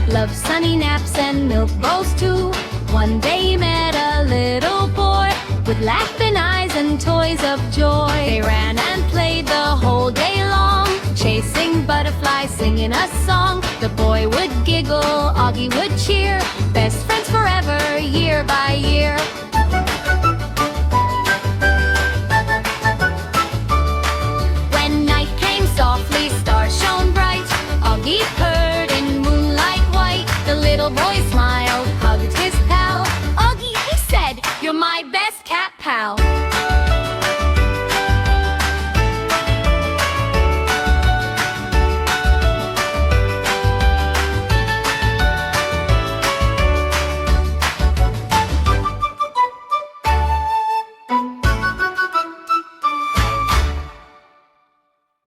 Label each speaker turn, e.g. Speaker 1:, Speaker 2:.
Speaker 1: Loved sunny naps and milk bowls too. One day he met a little boy with laughing eyes and toys of joy. They ran and played the whole day long, chasing butterflies, singing a song. The boy would giggle, Augie would cheer, best friends forever, year by year. When night came softly, stars shone bright, Augie purred in moonlight white. The little boy smiled, hugged his pal. Augie, he said, you're my best cat pal.